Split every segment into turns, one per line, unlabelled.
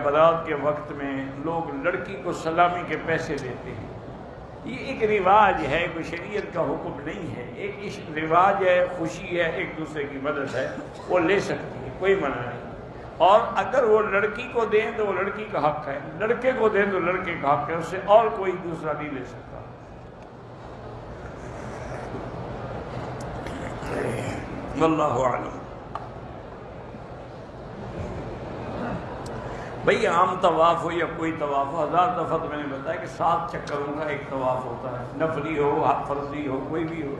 برات کے وقت میں لوگ لڑکی کو سلامی کے پیسے دیتے ہیں، یہ ایک رواج ہے، کوئی شریعت کا حکم نہیں ہے، ایک رواج ہے، خوشی ہے، ایک دوسرے کی مدد ہے، وہ لے سکتی ہے، کوئی منع نہیں۔ اور اگر وہ لڑکی کو دیں تو وہ لڑکی کا حق ہے، لڑکے کو دیں تو لڑکے کا حق ہے، اس سے اور کوئی دوسرا نہیں لے سکتا۔ واللہ اعلم۔ بھئی عام طواف ہو یا کوئی طواف ہو، 1000 دفعہ تو میں نے بتایا کہ 7 چکروں کا ایک طواف ہوتا ہے، نفلی ہو فرضی ہو کوئی بھی ہو۔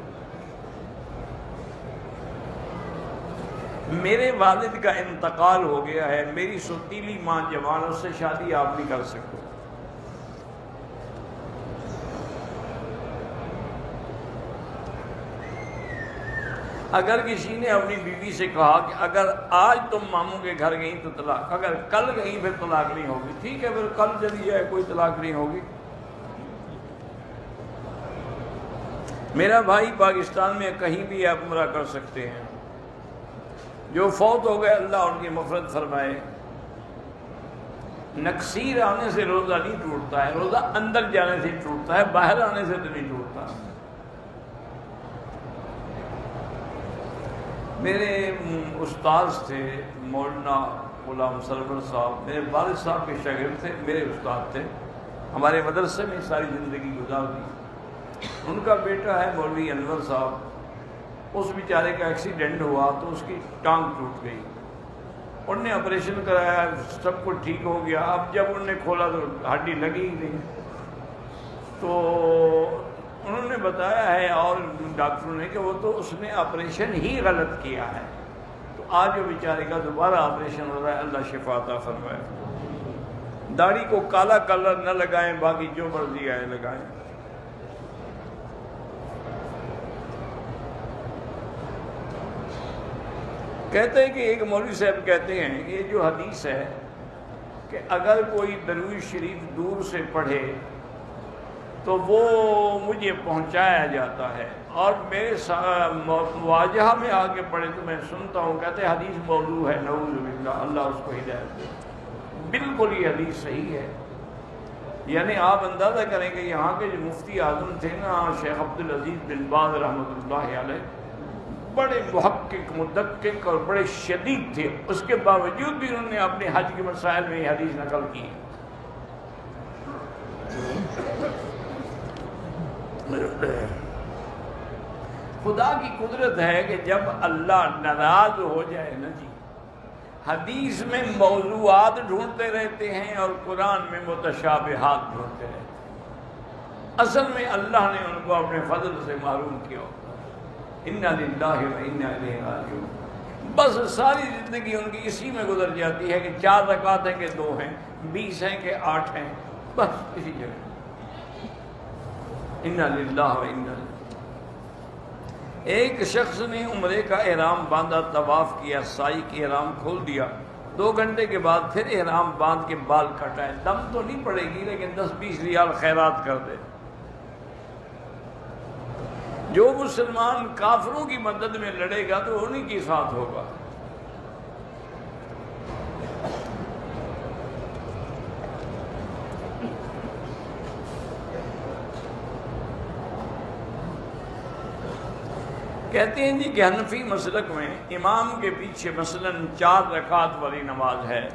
میرے والد کا انتقال ہو گیا ہے، میری سوتیلی ماں جوان، اس سے شادی آپ نہیں کر سکتے۔ اگر کسی نے اپنی بیوی سے کہا کہ اگر آج تم ماموں کے گھر گئی تو طلاق، اگر کل گئی پھر طلاق نہیں ہوگی، ٹھیک ہے پھر کل چلی جائے، کوئی طلاق نہیں ہوگی۔ میرا بھائی پاکستان میں کہیں بھی آپ عمرہ کر سکتے ہیں، جو فوت ہو گئے اللہ ان کی مغفرت فرمائے۔ نکسیر آنے سے روزہ نہیں ٹوٹتا ہے، روزہ اندر جانے سے ٹوٹتا ہے، باہر آنے سے تو نہیں ٹوٹتا۔ میرے استاذ تھے مولانا غلام سرور صاحب، میرے والد صاحب کے شاگرد تھے، میرے استاد تھے، ہمارے مدرسے میں ساری زندگی گزار دی۔ ان کا بیٹا ہے مولوی انور صاحب، اس بیچارے کا ایکسیڈنٹ ہوا تو اس کی ٹانگ ٹوٹ گئی، انہوں نے آپریشن کرایا، سب کچھ ٹھیک ہو گیا۔ اب جب انہوں نے کھولا تو ہڈی لگی ہی نہیں، تو انہوں نے بتایا ہے اور ڈاکٹروں نے کہ وہ تو اس نے آپریشن ہی غلط کیا ہے، تو آج وہ بیچارے کا دوبارہ آپریشن ہو رہا ہے، اللہ شفا عطا فرمائے۔ داڑھی کو کالا کلر نہ لگائیں، باقی جو مرضی آئے لگائیں۔ کہتے ہیں کہ ایک مولوی صاحب کہتے ہیں یہ جو حدیث ہے کہ اگر کوئی درود شریف دور سے پڑھے تو وہ مجھے پہنچایا جاتا ہے، اور میرے مواجہہ میں آ کے پڑھے تو میں سنتا ہوں، کہتے ہیں حدیث موضوع ہے، نعوذ باللہ، اللہ اس کو ہدایت دے۔ بالکل یہ حدیث صحیح ہے، یعنی آپ اندازہ کریں کہ یہاں کے جو مفتی اعظم تھے نا شیخ عبدالعزیز بن باز رحمۃ اللہ علیہ، بڑے محقق مدقق اور بڑے شدید تھے، اس کے باوجود بھی انہوں نے اپنے حج کے مسائل میں یہ حدیث نقل کی۔ خدا کی قدرت ہے کہ جب اللہ ناراض ہو جائے نا جی، حدیث میں موضوعات ڈھونڈتے رہتے ہیں اور قرآن میں متشابہات ڈھونڈتے رہتے ہیں۔ اصل میں اللہ نے ان کو اپنے فضل سے محروم کیا ہوتا ہے۔ انا للہ و انا الیہ راجعون۔ بس ساری زندگی ان کی اسی میں گزر جاتی ہے کہ 4 رکعت ہیں کہ 2 ہیں، 20 ہیں کہ 8 ہیں، بس اسی جگہ۔ انا للہ و انا الیہ۔ ایک شخص نے عمرے کا احرام باندھا، طواف کیا، سائی کی احرام کھول دیا، 2 گھنٹے کے بعد پھر احرام باندھ کے بال کٹائے، دم تو نہیں پڑے گی لیکن 10-20 ریال خیرات کر دے۔ جو مسلمان کافروں کی مدد میں لڑے گا تو انہی کے ساتھ ہوگا۔ کہتے ہیں جی کہ حنفی مسلک میں امام کے پیچھے مثلاً 4 رکعت والی نماز ہے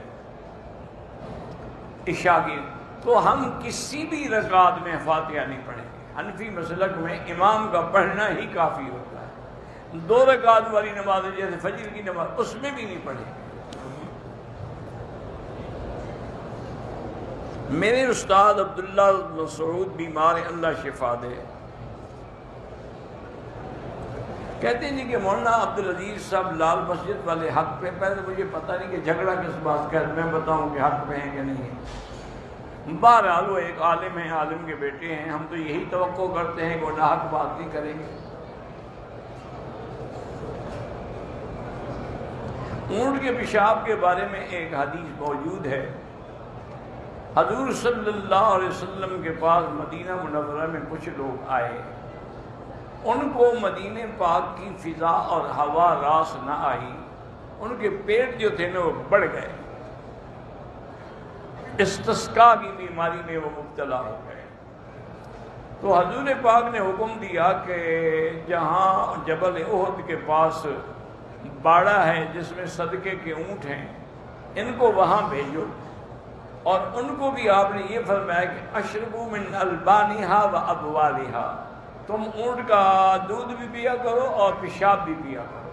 عشاء کی، تو ہم کسی بھی رکعت میں فاتحہ نہیں پڑھیں گے۔ حنفی مسلک میں امام کا پڑھنا ہی کافی ہوتا ہے۔ 2 رکعت والی نماز جیسے فجر کی نماز، اس میں بھی نہیں پڑھیں گے۔ میرے استاد عبداللہ مسعود بیمار ہیں، اللہ شفا دے۔ کہتے ہیں جی کہ مولانا عبدالعزیز صاحب لال مسجد والے حق پہ، پہلے مجھے پتہ نہیں کہ جھگڑا کس بات کا ہے، میں بتاؤں کہ حق پہ ہیں کہ نہیں ہے۔ بہرحال وہ ایک عالم ہیں، عالم کے بیٹے ہیں، ہم تو یہی توقع کرتے ہیں کہ وہ ناحق بات نہیں کریں گے۔ اونٹ کے پیشاب کے بارے میں ایک حدیث موجود ہے، حضور صلی اللہ علیہ وسلم کے پاس مدینہ منورہ میں کچھ لوگ آئے، ان کو مدینہ پاک کی فضا اور ہوا راس نہ آئی، ان کے پیٹ جو تھے نا وہ بڑھ گئے، استسقا کی بیماری میں وہ مبتلا ہو گئے۔ تو حضور پاک نے حکم دیا کہ جہاں جبل احد کے پاس باڑہ ہے جس میں صدقے کے اونٹ ہیں، ان کو وہاں بھیجو، اور ان کو بھی آپ نے یہ فرمایا کہ اشربوا من البانھا و ابوالھا، تم اونٹ کا دودھ بھی پیا کرو اور پیشاب بھی پیا کرو۔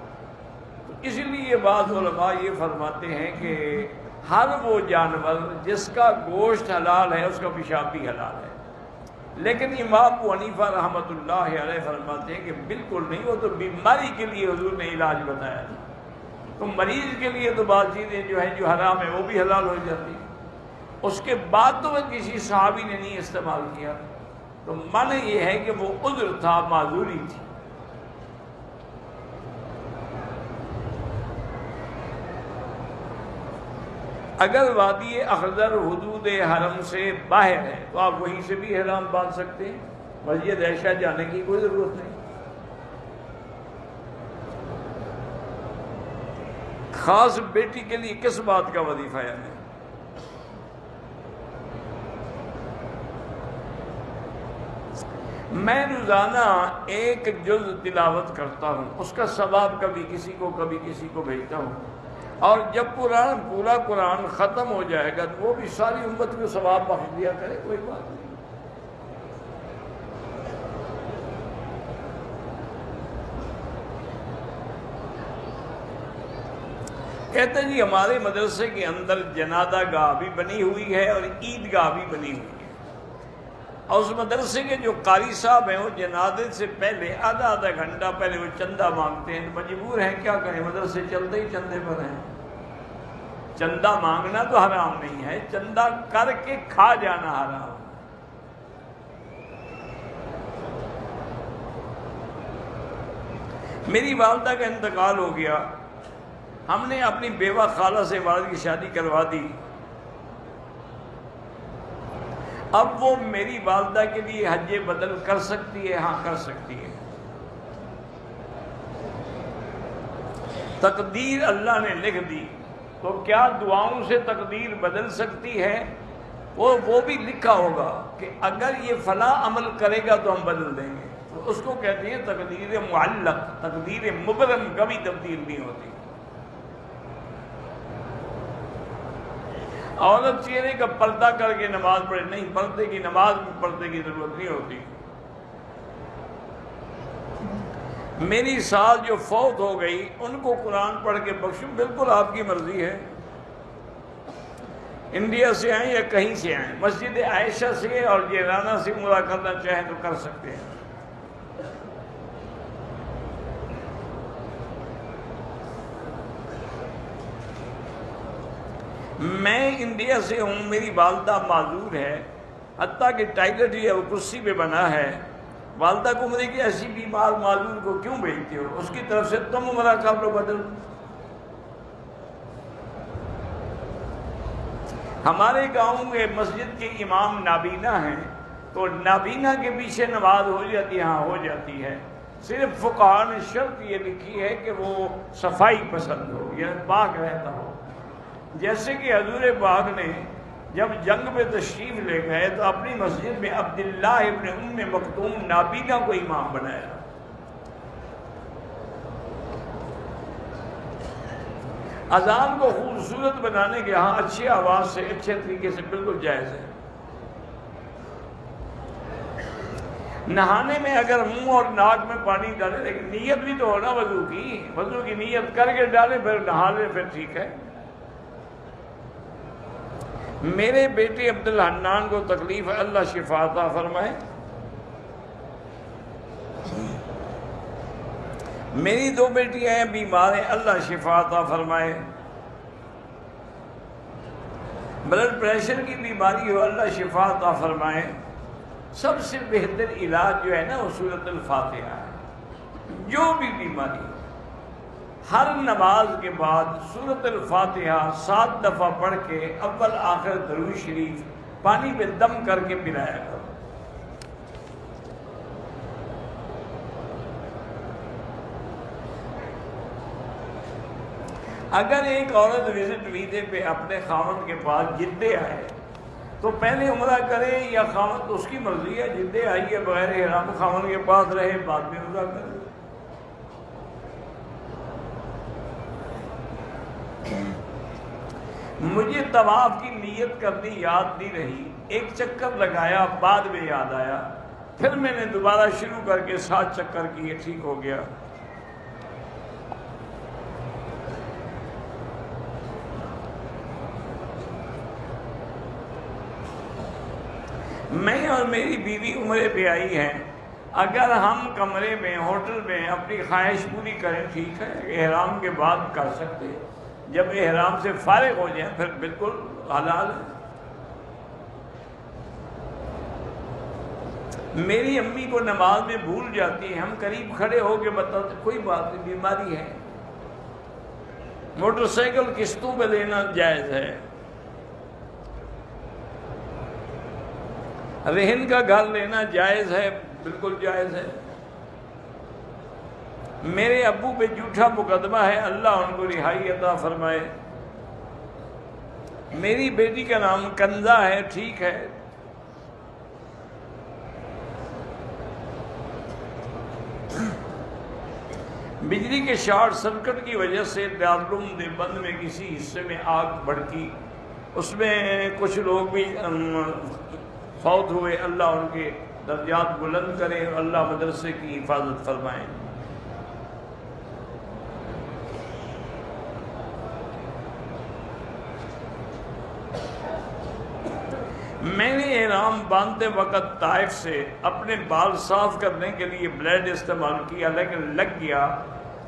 تو اسی لیے بعض علماء یہ فرماتے ہیں کہ ہر وہ جانور جس کا گوشت حلال ہے اس کا پیشاب بھی حلال ہے، لیکن امام ابو حنیفہ رحمۃ اللہ علیہ فرماتے ہیں کہ بالکل نہیں، وہ تو بیماری کے لیے حضور نے علاج بتایا تھا، تو مریض کے لیے تو بعض چیزیں جو ہیں جو حرام ہیں وہ بھی حلال ہو جاتی ہیں۔ اس کے بعد تو وہ کسی صحابی نے نہیں استعمال کیا، تو معنی یہ ہے کہ وہ عذر تھا، معذوری تھی۔ اگر وادی اخضر حدود حرم سے باہر ہے تو آپ وہیں سے بھی احرام باندھ سکتے ہیں، مسجد عائشہ جانے کی کوئی ضرورت نہیں۔ خاص بیٹی کے لیے کس بات کا وظیفہ ہے؟ میں روزانہ ایک جز تلاوت کرتا ہوں، اس کا ثواب کبھی کسی کو بھیجتا ہوں، اور جب پورا قرآن ختم ہو جائے گا تو وہ بھی ساری امت کو ثواب بخش دیا کرے، کوئی بات نہیں۔ کہتے ہیں جی ہمارے مدرسے کے اندر جنازہ گاہ بھی بنی ہوئی ہے اور عید گاہ بھی بنی ہوئی ہے، اور اس مدرسے کے جو قاری صاحب ہیں وہ جنازے سے پہلے آدھا گھنٹہ پہلے وہ چندہ مانگتے ہیں، مجبور ہیں کیا کریں، مدرسے چلتے ہی چندے پر ہیں۔ چندہ مانگنا تو حرام نہیں ہے، چندہ کر کے کھا جانا حرام۔ میری والدہ کا انتقال ہو گیا، ہم نے اپنی بیوہ خالہ سے والد کی شادی کروا دی، اب وہ میری والدہ کے لیے حج بدل کر سکتی ہے؟ ہاں کر سکتی ہے۔ تقدیر اللہ نے لکھ دی تو کیا دعاؤں سے تقدیر بدل سکتی ہے؟ وہ بھی لکھا ہوگا کہ اگر یہ فلاں عمل کرے گا تو ہم بدل دیں گے، تو اس کو کہتے ہیں تقدیر معلق، تقدیر مبرم کبھی تبدیل نہیں ہوتی۔ عورت چہرے کا پردہ کر کے نماز پڑھے، نہیں، پردے کی نماز میں پردے کی ضرورت نہیں ہوتی۔ میری ساس جو فوت ہو گئی ان کو قرآن پڑھ کے بخشوں، بالکل آپ کی مرضی ہے، انڈیا سے آئیں یا کہیں سے آئیں، مسجد عائشہ سے اور جیرانہ سے عمرہ کرنا چاہیں تو کر سکتے ہیں۔ میں انڈیا سے ہوں، میری والدہ معذور ہے، حتیٰ کہ ٹائلٹ جو ہے وہ کرسی پہ بنا ہے، والدہ کو عمرے کی ایسی بیمار معذور کو کیوں بھیجتے ہو؟ اس کی طرف سے تم عمرہ کر لو بدل۔ ہمارے گاؤں میں مسجد کے امام نابینا ہیں، تو نابینا کے پیچھے نماز ہو جاتی ہے؟ ہاں ہو جاتی ہے، صرف فقہاء نے شرط یہ لکھی ہے کہ وہ صفائی پسند ہو، یعنی پاک رہتا ہو۔ جیسے کہ حضور پاک نے جب جنگ میں تشریف لے گئے تو اپنی مسجد میں عبداللہ ابن ام مکتوم نابینا کو امام بنایا۔ اذان کو خوبصورت بنانے کے ہاں اچھی آواز سے اچھے طریقے سے بالکل جائز ہے۔ نہانے میں اگر منہ اور ناک میں پانی ڈالے، لیکن نیت بھی تو ہونا وضو کی نیت کر کے ڈالے، پھر نہا لے، پھر ٹھیک ہے۔ میرے بیٹے عبدالحنان کو تکلیف ہے، اللہ شفا عطا فرمائے۔ میری دو بیٹیاں ہیں بیمار ہیں، اللہ شفا عطا فرمائے۔ بلڈ پریشر کی بیماری ہو، اللہ شفا عطا فرمائے۔ سب سے بہتر علاج جو ہے نا وہ سورۃ الفاتحہ ہے۔ جو بھی بیماری، ہر نماز کے بعد سورۃ الفاتحہ 7 دفعہ پڑھ کے اول آخر درود شریف پانی پہ دم کر کے پلایا کرو۔ اگر ایک عورت وزٹ ویزے پہ اپنے خاوند کے پاس جدے آئے تو پہلے عمرہ کرے یا خامد، اس کی مرضی ہے، جدے آئی ہے بغیر احرام خامد کے پاس رہے، بعد میں عمرہ کرے۔ مجھے طواف کی نیت کرنی یاد نہیں رہی، ایک چکر لگایا، بعد میں یاد آیا، پھر میں نے دوبارہ شروع کر کے 7 چکر کیے، ٹھیک ہو گیا۔ میں اور میری بیوی عمرے پہ آئی ہیں، اگر ہم کمرے میں ہوٹل میں اپنی خواہش پوری کریں ٹھیک ہے، احرام کے بعد کر سکتے ہیں، جب احرام سے فارغ ہو جائیں پھر بالکل حلال ہے۔ میری امی کو نماز میں بھول جاتی ہے، ہم قریب کھڑے ہو کے بتاتے کوئی بات نہیں، بیماری ہے۔ موٹر سائیکل قسطوں پہ لینا جائز ہے، رہن کا گھر لینا جائز ہے، بالکل جائز ہے۔ میرے ابو پہ جھوٹا مقدمہ ہے، اللہ ان کو رہائی عطا فرمائے۔ میری بیٹی کا نام کنزا ہے، ٹھیک ہے۔ بجلی کے شارٹ سرکٹ کی وجہ سے دارالعلوم دیوبند میں کسی حصے میں آگ بھڑکی، اس میں کچھ لوگ بھی فوت ہوئے، اللہ ان کے درجات بلند کرے، اللہ مدرسے کی حفاظت فرمائے۔ میں نے احرام باندھتے وقت طائف سے اپنے بال صاف کرنے کے لیے بلیڈ استعمال کیا، لیکن لگ گیا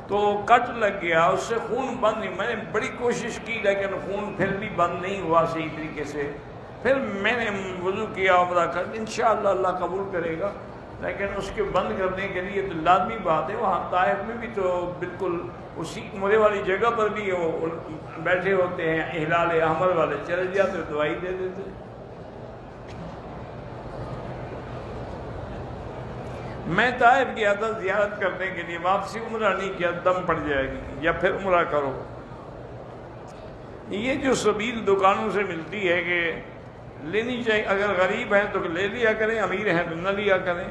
تو کٹ لگ گیا، اس سے خون بند نہیں۔ میں نے بڑی کوشش کی لیکن خون پھر بھی بند نہیں ہوا صحیح طریقے سے۔ پھر میں نے وضو کیا، عمرہ کر، انشاءاللہ اللہ قبول کرے گا، لیکن اس کے بند کرنے کے لیے تو لازمی بات ہے، وہاں طائف میں بھی تو بالکل اسی عمرے والی جگہ پر بھی وہ بیٹھے ہوتے ہیں، ہلال احمر والے چلے جاتے دوائی دے دیتے۔ میں طائف گیا تھا زیارت کرنے کے لیے، واپسی عمرہ نہیں کیا، دم پڑ جائے گی، یا پھر عمرہ کرو۔ یہ جو سبیل دکانوں سے ملتی ہے کہ لینی چاہیے، اگر غریب ہیں تو لے لیا کریں، امیر ہیں تو نہ لیا کریں۔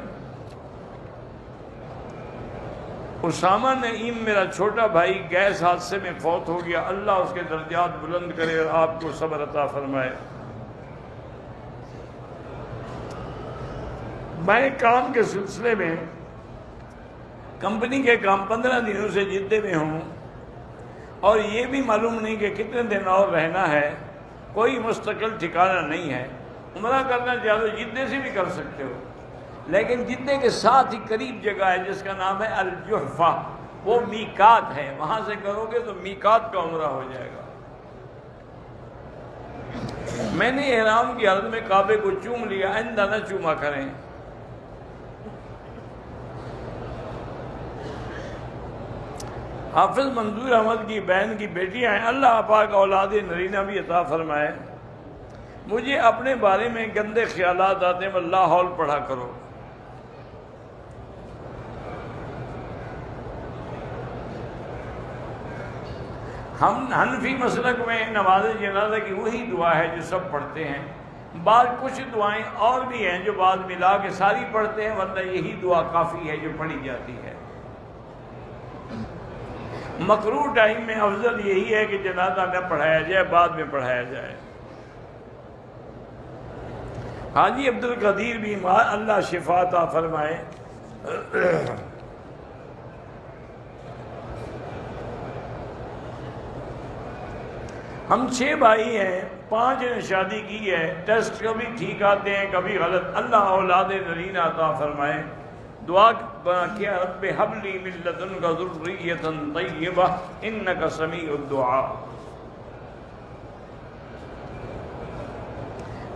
اسامہ نعیم میرا چھوٹا بھائی گیس حادثے میں فوت ہو گیا، اللہ اس کے درجات بلند کرے اور آپ کو صبر عطا فرمائے۔ میں کام کے سلسلے میں کمپنی کے کام 15 دنوں سے جدے میں ہوں، اور یہ بھی معلوم نہیں کہ کتنے دن اور رہنا ہے، کوئی مستقل ٹھکانہ نہیں ہے۔ عمرہ کرنا چاہو جدے سے بھی کر سکتے ہو، لیکن جدے کے ساتھ ہی قریب جگہ ہے جس کا نام ہے الجحفہ، وہ میقات ہے، وہاں سے کرو گے تو میقات کا عمرہ ہو جائے گا۔ میں نے احرام کی حالت میں کعبے کو چوم لیا، آئندہ نہ چوما کریں۔ حافظ منظور احمد کی بہن کی بیٹیاں ہیں، اللہ پاک اولاد نرینہ بھی عطا فرمائے۔ مجھے اپنے بارے میں گندے خیالات آتے ہیں، لا حول پڑھا کرو۔ ہم حنفی مسلک میں نماز جنازہ کی وہی دعا ہے جو سب پڑھتے ہیں، بعض کچھ دعائیں اور بھی ہیں جو بعض ملا کے ساری پڑھتے ہیں، ورنہ یہی دعا کافی ہے جو پڑھی جاتی ہے۔ مکروہ ٹائم میں افضل یہی ہے کہ جنازہ نہ پڑھایا جائے، بعد میں پڑھایا جائے۔ حاجی عبدالقدیر بیمار، اللہ شفا عطا فرمائے۔ ہم 6 بھائی ہیں، 5 نے شادی کی ہے، ٹیسٹ کبھی ٹھیک آتے ہیں کبھی غلط، اللہ اولاد نرینہ عطا فرمائے۔ دعا کیا رب ہب لی من لدنک ذریۃ طیبہ انک سمیع الدعاء۔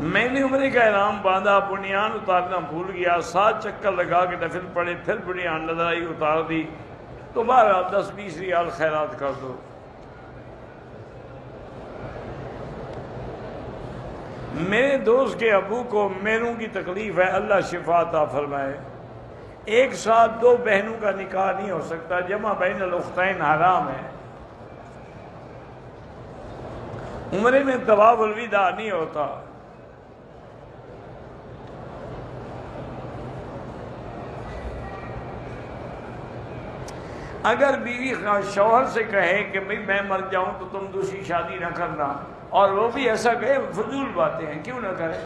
میں نے عمرے کا احرام باندھا، بنیان اتارنا بھول گیا، 7 چکر لگا کے نفل پڑے، پھر بنیان نظر آئی اتار دی، تو بہرحال 10-20 ریال خیرات کر دو۔ میرے دوست کے ابو کو میروں کی تکلیف ہے، اللہ شفا عطا فرمائے۔ ایک ساتھ 2 بہنوں کا نکاح نہیں ہو سکتا، جمع بین الاختین حرام ہے۔ عمرے میں طواف الوداع نہیں ہوتا۔ اگر بیوی شوہر سے کہے کہ بھئی میں مر جاؤں تو تم دوسری شادی نہ کرنا، اور وہ بھی ایسا کہے، فضول باتیں ہیں، کیوں نہ کرے؟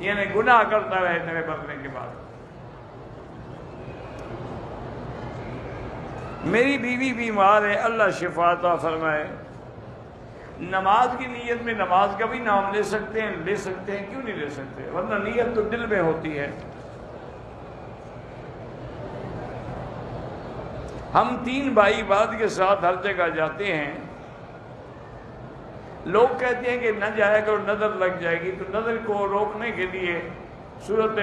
یعنی گناہ کرتا رہے تیرے مرنے کے بعد۔ میری بیوی بیمار ہے، اللہ شفا عطا فرمائے۔ نماز کی نیت میں نماز کا بھی نام لے سکتے ہیں، کیوں نہیں لے سکتے؟ ورنہ نیت تو دل میں ہوتی ہے۔ ہم 3 بھائی بعد کے ساتھ ہر جگہ جاتے ہیں، لوگ کہتے ہیں کہ نہ جایا کرو، نظر لگ جائے گی، تو نظر کو روکنے کے لیے سورۃ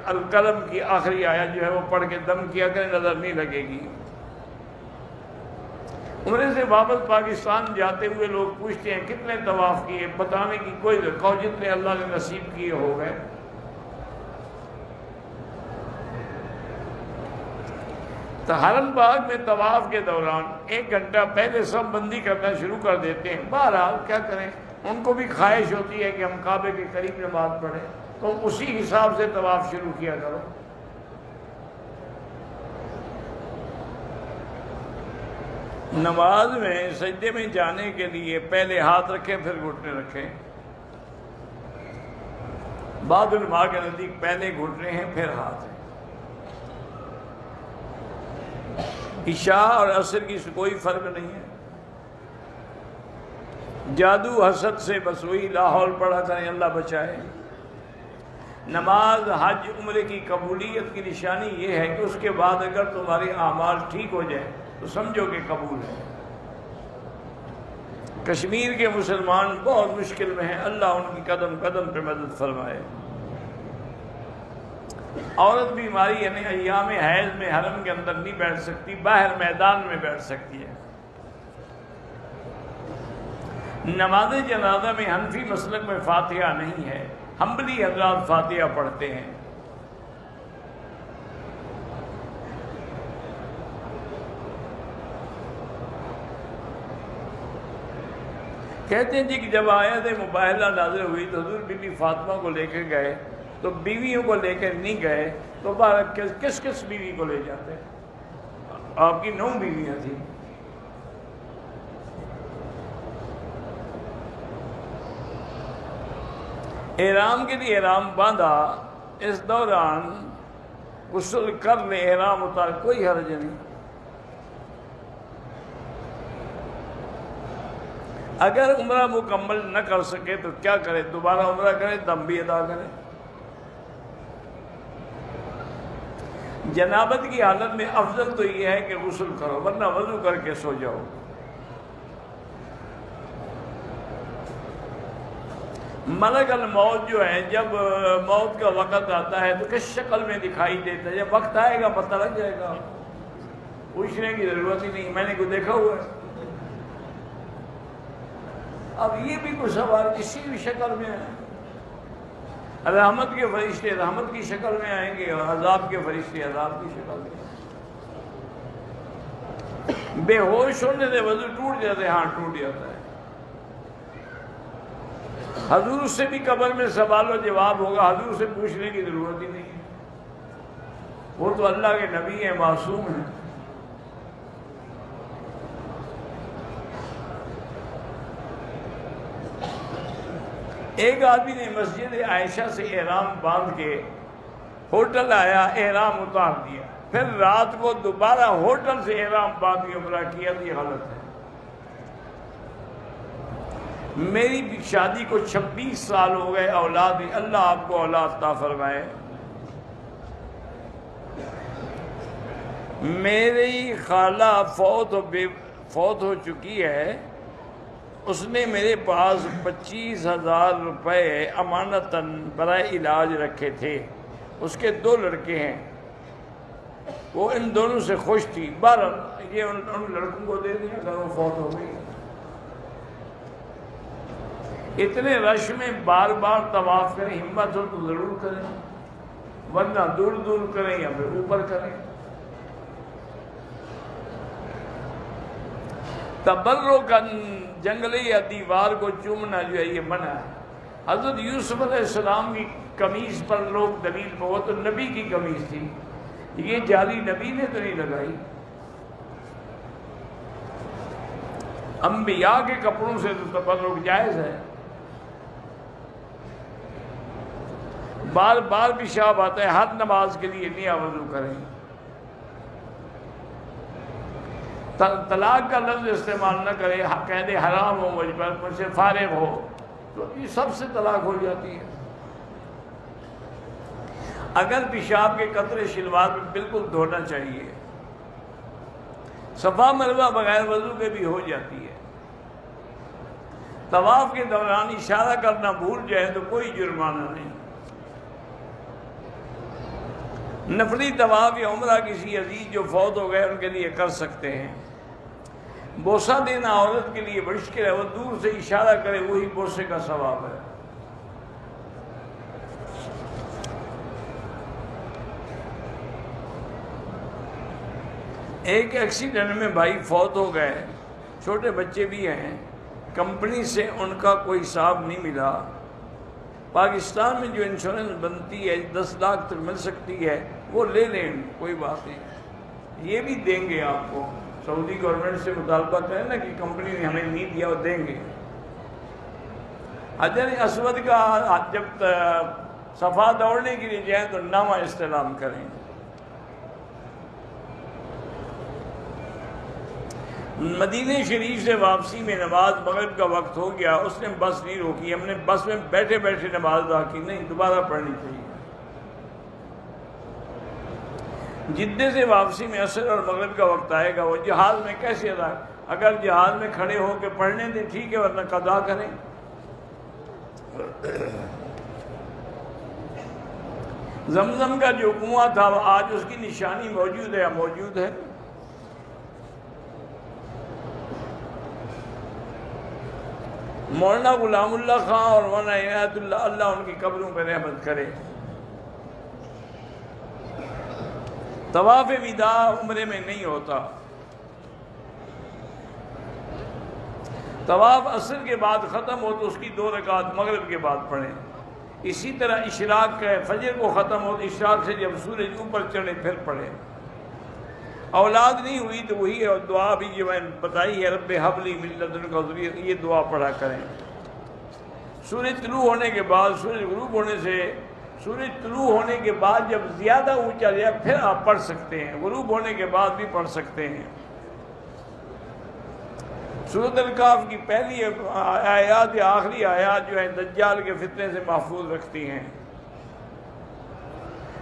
القلم کی آخری آیت جو ہے وہ پڑھ کے دم کیا کریں، نظر نہیں لگے گی۔ عمرے سے واپس پاکستان جاتے ہوئے لوگ پوچھتے ہیں کتنے طواف کیے، بتانے کی کوئی کہو جتنے اللہ نے نصیب کیے ہو گئے۔ تو حرم باغ میں طواف کے دوران 1 گھنٹہ پہلے سب بندی کرنا شروع کر دیتے ہیں۔ بہرحال کیا کریں، ان کو بھی خواہش ہوتی ہے کہ ہم کعبے کے قریب نماز پڑھیں، تو اسی حساب سے طواف شروع کیا کرو۔ نماز میں سجدے میں جانے کے لیے پہلے ہاتھ رکھیں، پھر گھٹنے رکھیں۔ بعض علماء کے نزدیک پہلے گھٹنے ہیں، پھر ہاتھ ہیں۔ عشاء اور عصر کی کوئی فرق نہیں ہے۔ جادو حسد سے بس وہی لا حول پڑھا کریں، اللہ بچائے۔ نماز، حج، عمرے کی قبولیت کی نشانی یہ ہے کہ اس کے بعد اگر تمہارے اعمال ٹھیک ہو جائیں تو سمجھو کہ قبول ہے۔ کشمیر کے مسلمان بہت مشکل میں ہیں، اللہ ان کی قدم قدم پہ مدد فرمائے۔ عورت بیماری یعنی ایام حیض میں حرم کے اندر نہیں بیٹھ سکتی، باہر میدان میں بیٹھ سکتی ہے۔ نماز جنازہ میں حنفی مسلک میں فاتحہ نہیں ہے، حنبلی حضرات فاتحہ پڑھتے ہیں۔ کہتے ہیں جی کہ جب آیت مباہلہ نازل ہوئی تو حضور بی بی فاطمہ کو لے کے گئے، تو بیویوں کو لے کے نہیں گئے، تو کس کس بیوی کو لے جاتے؟ آپ کی 9 بیویاں تھیں۔ احرام کے لیے احرام باندھا، اس دوران غسل کر لے، احرام اتار، کوئی حرج نہیں۔ اگر عمرہ مکمل نہ کر سکے تو کیا کرے؟ دوبارہ عمرہ کرے، دم بھی ادا کرے۔ جنابت کی حالت میں افضل تو یہ ہے کہ غسل کرو، ورنہ وضو کر کے سو جاؤ۔ ملک الموت جو ہے جب موت کا وقت آتا ہے تو کس شکل میں دکھائی دیتا ہے؟ جب وقت آئے گا پتہ لگ جائے گا، پوچھنے کی ضرورت ہی نہیں، میں نے کوئی دیکھا ہوا ہے۔ اب یہ بھی کوئی سوال کسی بھی شکل میں ہے۔ رحمت کے فرشتے رحمت کی شکل میں آئیں گے، اور عذاب کے فرشتے عذاب کی شکل میں۔ بے ہوش ہونے سے وضو ٹوٹ جاتا ہے، ہاں ٹوٹ جاتا ہے۔ حضور سے بھی قبر میں سوال و جواب ہوگا، حضور سے پوچھنے کی ضرورت ہی نہیں ہے، وہ تو اللہ کے نبی ہیں، معصوم ہیں۔ ایک آدمی نے مسجد عائشہ سے احرام باندھ کے ہوٹل آیا، احرام اتار دیا، پھر رات کو دوبارہ ہوٹل سے احرام باندھ کے عمرہ کیا، تو یہ غلط ہے۔ میری شادی کو 26 سال ہو گئے، اولاد نہیں، اللہ آپ کو اولاد عطا فرمائے۔ میری خالہ فوت ہو چکی ہے، اس نے میرے پاس 25,000 روپے امانتاً برائے علاج رکھے تھے۔ اس کے 2 لڑکے ہیں، وہ ان دونوں سے خوش تھی، بہرحال یہ ان لڑکوں کو دے دیا اگر وہ فوت ہو گئی۔ اتنے رش میں بار بار طواف کریں، ہمت ہو تو ضرور کریں، ورنہ دور دور کریں یا پھر اوپر کریں۔ تبرکاً جنگلے یا دیوار کو چومنا جو ہے یہ منع ہے۔ حضرت یوسف علیہ السلام کی قمیص پر لوگ دلیل پہ، وہ تو نبی کی قمیص تھی، یہ جعلی نبی نے تو نہیں لگائی۔ انبیاء کے کپڑوں سے تو تبرک جائز ہے. بار بار پیشاب آتا ہے، ہر نماز کے لیے نیا وضو کریں. طلاق کا لفظ استعمال نہ کرے، کہہ دے حرام ہو مجھ پر، مجھ سے فارغ ہو، تو یہ سب سے طلاق ہو جاتی ہے. اگر پیشاب کے قطرے شلوار میں بالکل دھونا چاہیے. صفا مروہ بغیر وضو کے بھی ہو جاتی ہے. طواف کے دوران اشارہ کرنا بھول جائے تو کوئی جرمانہ نہیں. نفلی طواف یا عمرہ کسی عزیز جو فوت ہو گئے ان کے لیے کر سکتے ہیں. بوسہ دینا عورت کے لیے مشکل ہے، وہ دور سے اشارہ کرے وہی بوسے کا ثواب ہے. ایک ایکسیڈنٹ میں بھائی فوت ہو گئے، چھوٹے بچے بھی ہیں، کمپنی سے ان کا کوئی حساب نہیں ملا. پاکستان میں جو انشورنس بنتی ہے 10 لاکھ تک مل سکتی ہے، وہ لے لیں، کوئی بات نہیں، یہ بھی دیں گے آپ کو. سعودی گورنمنٹ سے مطالبہ کریں نا کہ کمپنی نے ہمیں نہیں دیا، وہ دیں گے. حجر اسود کا جب صفا دوڑنے کے لیے جائیں تو نامہ استلام کریں. مدینہ شریف سے واپسی میں نماز مغرب کا وقت ہو گیا، اس نے بس نہیں روکی، ہم نے بس میں بیٹھے بیٹھے نماز ادا کی، نہیں، دوبارہ پڑھنی چاہیے. جدہ سے واپسی میں عصر اور مغرب کا وقت آئے گا، وہ جہاز میں کیسے ادا؟ اگر جہاز میں کھڑے ہو کے پڑھنے دیں ٹھیک ہے، ورنہ قضا کریں. زمزم کا جو کنواں تھا آج اس کی نشانی موجود ہے، موجود ہے. مولانا غلام اللہ خان اور مولانا عنایت اللہ، اللہ ان کی قبروں پہ رحمت کرے. طواف وداع عمرے میں نہیں ہوتا. طواف عصر کے بعد ختم ہو تو اس کی 2 رکعت مغرب کے بعد پڑھیں. اسی طرح اشراق فجر کو ختم ہو تو اشراق سے جب سورج اوپر چڑھے پھر پڑھیں. اولاد نہیں ہوئی تو وہی دعا بھی جو میں نے بتائی ہے، رب ہب لی من لدنک ذریہ، یہ دعا پڑھا کریں. سورج طلوع ہونے کے بعد، سورج غروب ہونے سے، سورج طلوع ہونے کے بعد جب زیادہ اونچا جائے پھر آپ پڑھ سکتے ہیں، غروب ہونے کے بعد بھی پڑھ سکتے ہیں. سورۃ الکہف کی پہلی آیات یا آخری آیات جو ہیں دجال کے فتنے سے محفوظ رکھتی ہیں.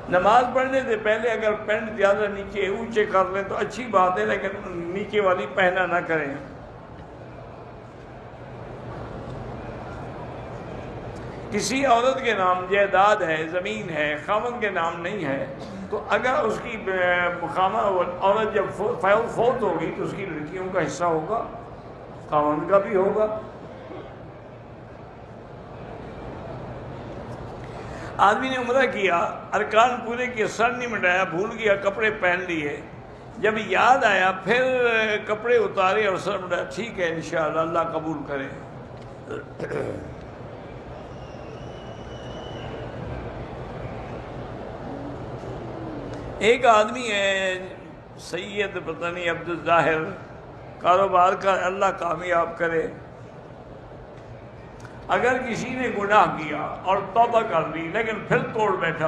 نماز پڑھنے سے پہلے اگر پینٹ زیادہ نیچے اونچے کر لیں تو اچھی بات ہے، لیکن نیچے والی پہنا نہ کریں. کسی عورت کے نام جائیداد ہے، زمین ہے، خاوند کے نام نہیں ہے، تو اگر اس کی عورت جب فوت ہوگی تو اس کی لڑکیوں کا حصہ ہوگا، خاوند کا بھی ہوگا. آدمی نے عمرہ کیا، ارکان پورے کیے، سر نہیں مٹایا، بھول گیا، کپڑے پہن لیے، جب یاد آیا پھر کپڑے اتارے اور سر مٹایا، ٹھیک ہے انشاءاللہ، اللہ قبول کرے. ایک آدمی ہے سید پتہ نہیں عبد الظاہر، کاروبار کا اللہ کامیاب کرے. اگر کسی نے گناہ کیا اور توبہ کر لی لیکن پھر توڑ بیٹھا